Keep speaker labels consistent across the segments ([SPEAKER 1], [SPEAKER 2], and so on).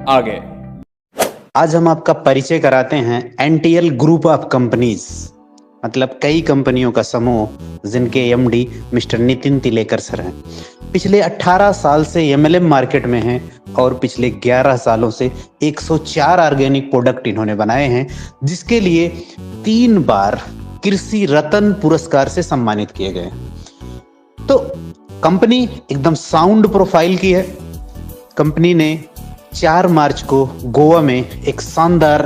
[SPEAKER 1] आगे।
[SPEAKER 2] आज हम आपका परिचय कराते हैं एनटीएल ग्रुप ऑफ कंपनीज, मतलब कई कंपनियों का समूह जिनके MD mister Nitin Tilekar sir हैं। पिछले 18 साल से एमएलएम मार्केट में हैं और पिछले 11 सालों से 104 ऑर्गेनिक प्रोडक्ट इन्होंने बनाए हैं, जिसके लिए 3 बार कृषि रत्न पुरस्कार से सम्मानित किए गए। तो कंपनी एकदम साउंड प्रोफाइल की है। कंपनी ने 4 मार्च को गोवा में एक शानदार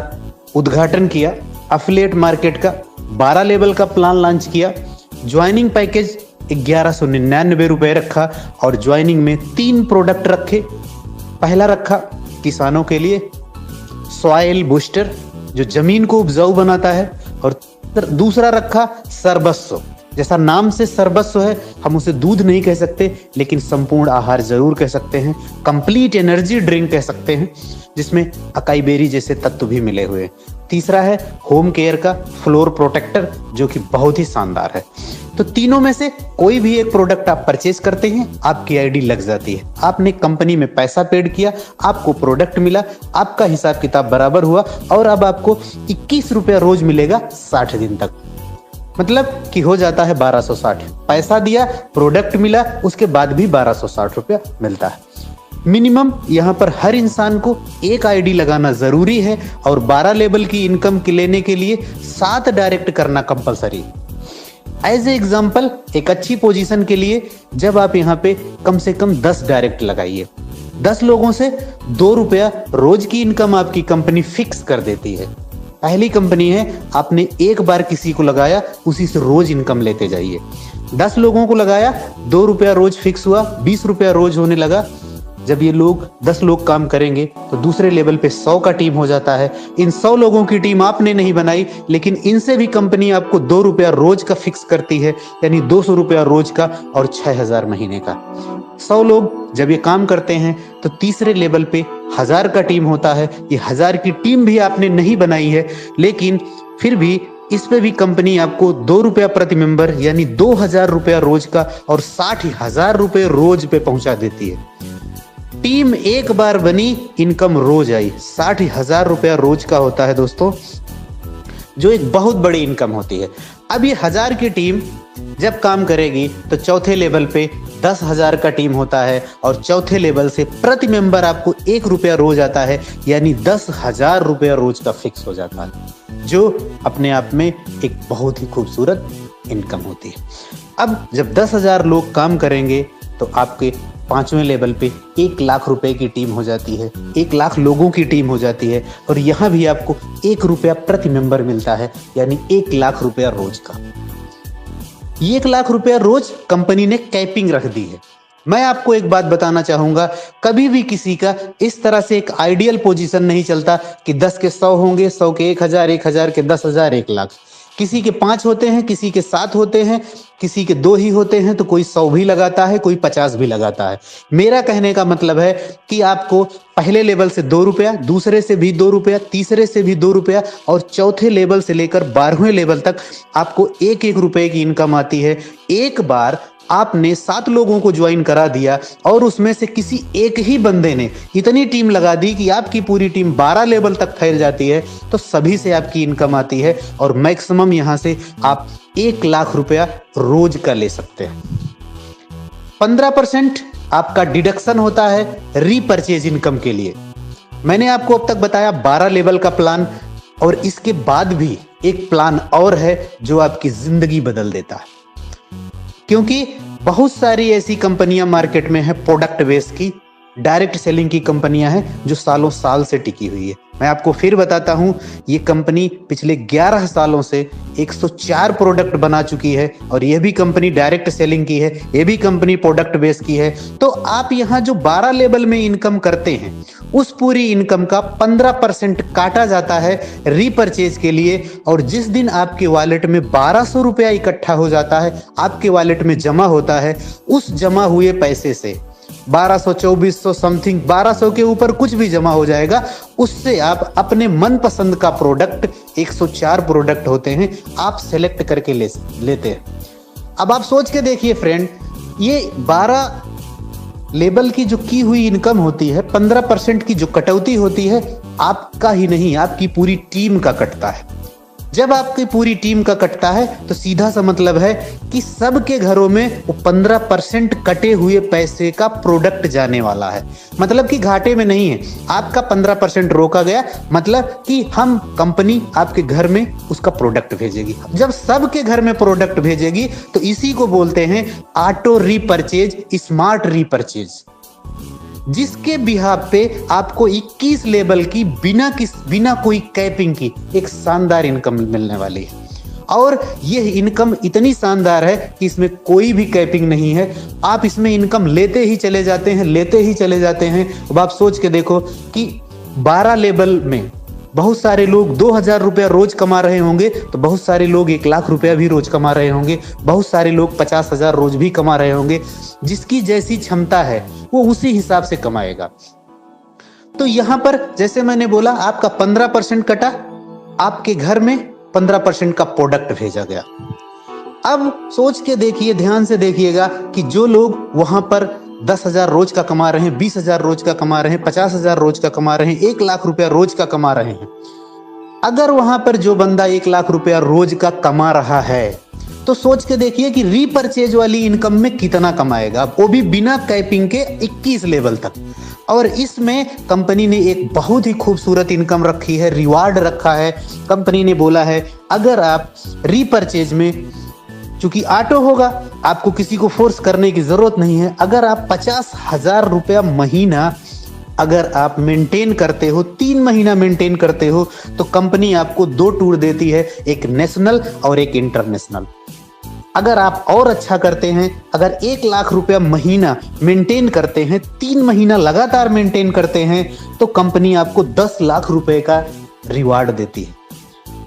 [SPEAKER 2] उद्घाटन किया। एफिलिएट मार्केट का 12 लेवल का प्लान लॉन्च किया। ज्वाइनिंग पैकेज 1199 रुपए रखा और ज्वाइनिंग में 3 प्रोडक्ट रखे। पहला रखा किसानों के लिए सॉइल बूस्टर, जो जमीन को उपजाऊ बनाता है, और दूसरा रखा सर्वस्व। जैसा नाम से सर्वस्व है, हम उसे दूध नहीं कह सकते लेकिन संपूर्ण आहार जरूर कह सकते हैं। कंप्लीट एनर्जी ड्रिंक कह सकते हैं, जिसमें अकाई बेरी जैसे तत्व भी मिले हुए हैं। तीसरा है होम केयर का फ्लोर प्रोटेक्टर, जो कि बहुत ही शानदार है। तो तीनों में से कोई भी एक प्रोडक्ट आप परचेज करते हैं, आपकी आईडी लग जाती है। आपने कंपनी में पैसा पेड किया, आपको प्रोडक्ट मिला, आपका हिसाब किताब बराबर हुआ और अब आपको 21 रुपया रोज मिलेगा 60 दिन तक। मतलब कि हो जाता है 1260। पैसा दिया, प्रोडक्ट मिला, उसके बाद भी 1260 रुपया मिलता है। मिनिमम यहाँ पर हर इंसान को एक आईडी लगाना जरूरी है और 12 लेवल की इनकम लेने के लिए 7 डायरेक्ट करना कंपलसरी। एज ए एग्जाम्पल, एक अच्छी पोजीशन के लिए जब आप यहाँ पे कम से कम 10 डायरेक्ट लगाइए, 10 लोगों से 2 रुपया रोज की इनकम आपकी कंपनी फिक्स कर देती है। पहली कंपनी है, आपने एक बार किसी को लगाया, उसी से रोज इनकम लेते जाइए। 10 लोगों को लगाया, 2 रुपया रोज फिक्स हुआ, 20 रुपया रोज होने लगा। जब ये लोग 10 लोग काम करेंगे तो दूसरे लेवल पे 100 का टीम हो जाता है। इन 100 लोगों की टीम आपने नहीं बनाई, लेकिन इनसे भी कंपनी आपको 2 रुपया रोज का फिक्स करती है, यानी 200 रुपया रोज का और 6000 महीने का। 100 लोग जब ये काम करते हैं तो तीसरे लेवल पे 1000 का टीम होता है। ये 1000 की टीम भी आपने नहीं बनाई है, लेकिन फिर भी इस पे भी कंपनी आपको 2 रुपया प्रति मेंबर यानी 2000 रुपया रोज का और 60,000 रुपये रोज पे पहुंचा देती है। टीम एक बार बनी, इनकम रोज आई। 60,000 रुपया रोज का होता है दोस्तों, जो एक बहुत बड़ी इनकम होती है। अब ये 1000 की टीम जब काम करेगी तो चौथे लेवल पे 10,000 का टीम होता है और चौथे लेवल से प्रति मेंबर आपको 1 रुपया रोज आता है, यानी 10,000 रुपया रोज का फिक्स हो जाता है, जो अपने आप में एक बहुत ही खूबसूरत इनकम होती है। अब जब 10,000 लोग काम करेंगे तो आपके 5वें लेवल पे 1 लाख रुपए की टीम हो जाती है। 1 लाख लोगों की टीम हो जाती है और यहाँ भी आपको 1 रुपया प्रति मेंबर मिलता है, यानी 1 लाख रुपया रोज का। 1 लाख रुपया रोज कंपनी ने कैपिंग रख दी है। मैं आपको एक बात बताना चाहूंगा, कभी भी किसी का इस तरह से एक आइडियल पोजीशन नहीं चलता कि 10 के 100 होंगे, 100 के 1000, 1000 के 10,000, 1 लाख। किसी के 5 होते हैं, किसी के 7 होते हैं, किसी के 2 ही होते हैं, तो कोई 100 भी लगाता है, कोई 50 भी लगाता है। मेरा कहने का मतलब है कि आपको पहले लेवल से 2 रुपया, दूसरे से भी 2 रुपया, तीसरे से भी 2 रुपया और चौथे लेवल से लेकर 12वें लेवल तक आपको 1-1 रुपए की इनकम आती है। एक बार आपने 7 लोगों को ज्वाइन करा दिया और उसमें से किसी एक ही बंदे ने इतनी टीम लगा दी कि आपकी पूरी टीम 12 लेवल तक फैल जाती है, तो सभी से आपकी इनकम आती है और मैक्सिमम यहां से आप 1 लाख रुपया रोज का ले सकते हैं। 15% आपका डिडक्शन होता है रीपरचेज इनकम के लिए। मैंने आपको अब तक बताया 12 लेवल का प्लान, और इसके बाद भी एक प्लान और है जो आपकी जिंदगी बदल देता है, क्योंकि बहुत सारी ऐसी कंपनियां मार्केट में है प्रोडक्ट बेस की, डायरेक्ट सेलिंग की कंपनियां हैं जो सालों साल से टिकी हुई है। मैं आपको फिर बताता हूं, ये कंपनी पिछले 11 सालों से 104 प्रोडक्ट बना चुकी है और यह भी कंपनी डायरेक्ट सेलिंग की है, यह भी कंपनी प्रोडक्ट बेस की है। तो आप यहां जो 12 लेवल में इनकम करते हैं, उस पूरी इनकम का 15% काटा जाता है रीपरचेज के लिए, और जिस दिन आपके वॉलेट में 1200 रुपया इकट्ठा हो जाता है, आपके वॉलेट में जमा होता है, उस जमा हुए पैसे से 1200, 2400 समथिंग, 1200 के ऊपर कुछ भी जमा हो जाएगा, उससे आप अपने मनपसंद का प्रोडक्ट, 104 प्रोडक्ट होते हैं, आप सेलेक्ट करके लेते हैं। अब आप सोच के देखिए फ्रेंड, ये 12 लेबल की जो की हुई इनकम होती है, 15% की जो कटौती होती है, आपका ही नहीं आपकी पूरी टीम का कटता है। जब आपकी पूरी टीम का कटता है तो सीधा सा मतलब है कि सबके घरों में वो 15% कटे हुए पैसे का प्रोडक्ट जाने वाला है। मतलब कि घाटे में नहीं है, आपका 15% रोका गया, मतलब कि हम कंपनी आपके घर में उसका प्रोडक्ट भेजेगी। जब सबके घर में प्रोडक्ट भेजेगी तो इसी को बोलते हैं ऑटो रीपरचेज, स्मार्ट रीपरचेज, जिसके बिहाफ पे आपको 21 लेवल की बिना कोई कैपिंग की एक शानदार इनकम मिलने वाली है। और यह इनकम इतनी शानदार है कि इसमें कोई भी कैपिंग नहीं है। आप इसमें इनकम लेते ही चले जाते हैं। अब आप सोच के देखो कि 12 लेवल में बहुत सारे लोग 2000 रुपया रोज कमा रहे होंगे, तो बहुत सारे लोग 1 लाख रुपया भी रोज कमा रहे होंगे, बहुत सारे लोग 50,000 रोज भी कमा रहे होंगे। जिसकी जैसी क्षमता है वो उसी हिसाब से कमाएगा। तो यहां पर जैसे मैंने बोला, आपका 15% कटा, आपके घर में 15% का प्रोडक्ट भेजा गया। अब सोच के देखिए, ध्यान से देखिएगा कि जो लोग वहां पर 10,000 रोज का कमा रहे हैं, 20,000 रोज का कमा रहे हैं, 50,000 रोज का कमा रहे हैं, 1 लाख रुपया रोज का कमा रहे हैं, अगर वहां पर जो बंदा 1 लाख रुपया रोज का कमा रहा है तो सोच के देखिए कि रीपरचेज वाली इनकम में कितना कमाएगा, वो भी बिना कैपिंग के 21 लेवल तक। और इसमें कंपनी ने एक बहुत ही खूबसूरत इनकम रखी है, रिवार्ड रखा है। कंपनी ने बोला है अगर आप रीपरचेज में, चूंकि ऑटो होगा, आपको किसी को फोर्स करने की जरूरत नहीं है, अगर आप 50,000 रुपया महीना अगर आप मेंटेन करते हो, 3 महीना मेंटेन करते हो, तो कंपनी आपको 2 टूर देती है, एक नेशनल और एक इंटरनेशनल। अगर आप और अच्छा करते हैं, अगर 1 लाख रुपया महीना मेंटेन करते हैं, 3 महीना लगातार मेंटेन करते हैं, तो कंपनी आपको 10 लाख रुपए का रिवार्ड देती है।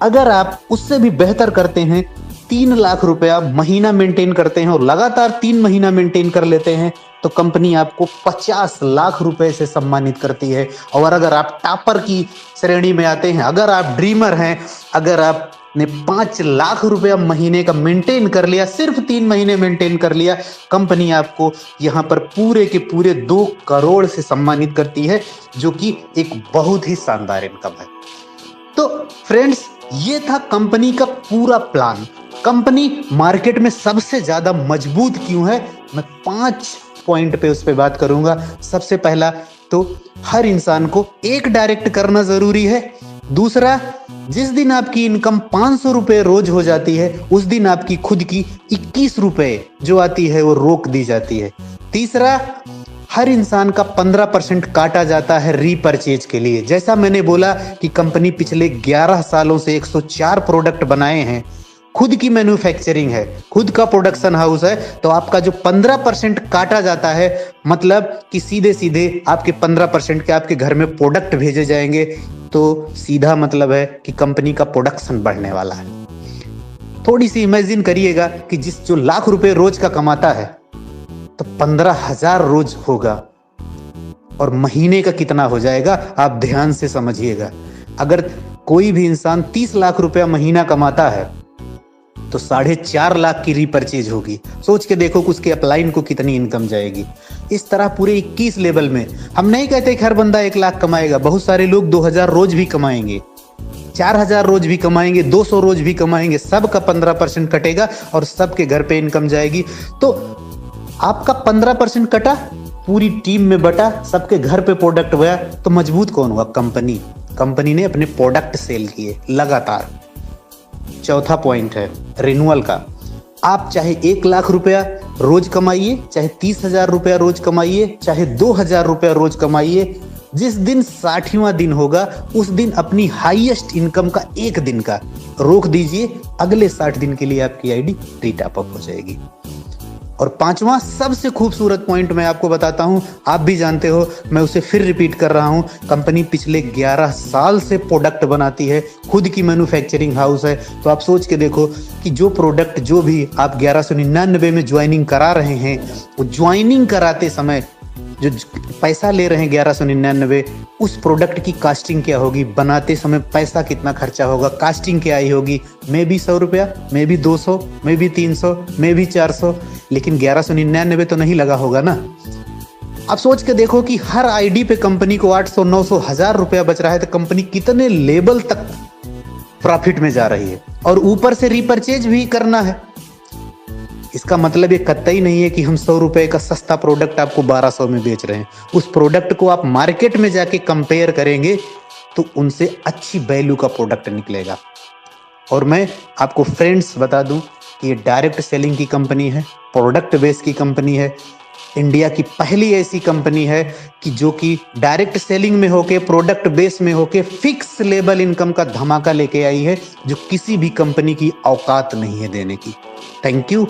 [SPEAKER 2] अगर आप उससे भी बेहतर करते हैं, 3 लाख रुपया महीना मेंटेन करते हैं और लगातार 3 महीना मेंटेन कर लेते हैं, तो कंपनी आपको 50 लाख रुपए से सम्मानित करती है। और अगर आप टॉपर की श्रेणी में आते हैं, अगर आप ड्रीमर हैं, अगर आपने 5 लाख रुपया महीने का मेंटेन कर लिया, सिर्फ 3 महीने मेंटेन कर लिया, कंपनी आपको यहाँ पर पूरे के पूरे 2 करोड़ से सम्मानित करती है, जो कि एक बहुत ही शानदार इनकम है। तो फ्रेंड्स, ये था कंपनी का पूरा प्लान। कंपनी मार्केट में सबसे ज्यादा मजबूत क्यों है, मैं 5 पॉइंट पे उस पे बात करूंगा। सबसे पहला तो हर इंसान को एक डायरेक्ट करना जरूरी है। दूसरा, जिस दिन आपकी इनकम 500 रुपए रोज हो जाती है, उस दिन आपकी खुद की 21 रुपए जो आती है वो रोक दी जाती है। तीसरा, हर इंसान का 15% काटा जाता है रीपरचेज के लिए। जैसा मैंने बोला कि कंपनी पिछले 11 सालों से 104 प्रोडक्ट बनाए हैं, खुद की मैन्युफैक्चरिंग है, खुद का प्रोडक्शन हाउस है, तो आपका जो 15% काटा जाता है, मतलब कि सीधे सीधे आपके 15% के आपके घर में प्रोडक्ट भेजे जाएंगे, तो सीधा मतलब है कि कंपनी का प्रोडक्शन बढ़ने वाला है। थोड़ी सी इमेजिन करिएगा कि जो लाख रुपए रोज का कमाता है, तो 15,000 रोज होगा और महीने का कितना हो जाएगा, आप ध्यान से समझिएगा। अगर कोई भी इंसान 30 लाख रुपया महीना कमाता है, तो 4.5 लाख की रीपरचेज होगी। सोच के देखो कि उसके अपलाइन को कितनी इनकम जाएगी। इस तरह पूरे 21 लेवल में, हम नहीं कहते कि हर बंदा 1 लाख कमाएगा, बहुत सारे लोग 2000 रोज भी कमाएंगे, 4000 रोज भी कमाएंगे, 200 रोज भी कमाएंगे, सबका 15% कटेगा और सबके घर पे इनकम जाएगी। तो आपका 15% कटा, पूरी टीम में बटा, सबके घर पे प्रोडक्ट गया, तो मजबूत कौन हुआ? कंपनी। कंपनी ने अपने प्रोडक्ट सेल किए लगातार। चौथा पॉइंट है रिन्यूअल का। आप चाहे 1 लाख रुपया रोज कमाइए, चाहे 30,000 रुपया रोज कमाइए, चाहे 2,000 रुपया रोज कमाइए, जिस दिन 60वां दिन होगा उस दिन अपनी हाईएस्ट इनकम का 1 दिन का रोक दीजिए, अगले 60 दिन के लिए आपकी आईडी रीटॉप अप हो जाएगी। और 5वां सबसे खूबसूरत पॉइंट मैं आपको बताता हूं, आप भी जानते हो, मैं उसे फिर रिपीट कर रहा हूं। कंपनी पिछले 11 साल से प्रोडक्ट बनाती है, खुद की मैन्युफैक्चरिंग हाउस है। तो आप सोच के देखो कि जो प्रोडक्ट जो भी आप 1199 में ज्वाइनिंग करा रहे हैं, वो ज्वाइनिंग कराते समय जो पैसा ले रहे हैं 1199, उस प्रोडक्ट की कास्टिंग क्या होगी, बनाते समय पैसा कितना खर्चा होगा, कास्टिंग क्या आई होगी, मे भी 100 रुपया, मे भी 200, मे भी 300, मे भी 400, लेकिन 1199 तो नहीं लगा होगा ना। आप सोच के देखो कि हर आईडी पे कंपनी को 800, 900, 1000 रुपया बच रहा है, तो कंपनी कितने लेवल तक प्रॉफिट में जा रही है, और ऊपर से रिपर्चेज भी करना है। इसका मतलब ये कतई नहीं है कि हम 100 रुपए का सस्ता प्रोडक्ट आपको 1200 में बेच रहे हैं। उस प्रोडक्ट को आप मार्केट में जाके कंपेयर करेंगे तो उनसे अच्छी वैल्यू का प्रोडक्ट निकलेगा। और मैं आपको फ्रेंड्स बता दूं कि ये डायरेक्ट सेलिंग की कंपनी है, प्रोडक्ट बेस की कंपनी है, इंडिया की पहली ऐसी कंपनी है कि जो कि डायरेक्ट सेलिंग में होके, प्रोडक्ट बेस में होके फिक्स लेवल इनकम का धमाका लेके आई है, जो किसी भी कंपनी की औकात नहीं है देने की। Thank you.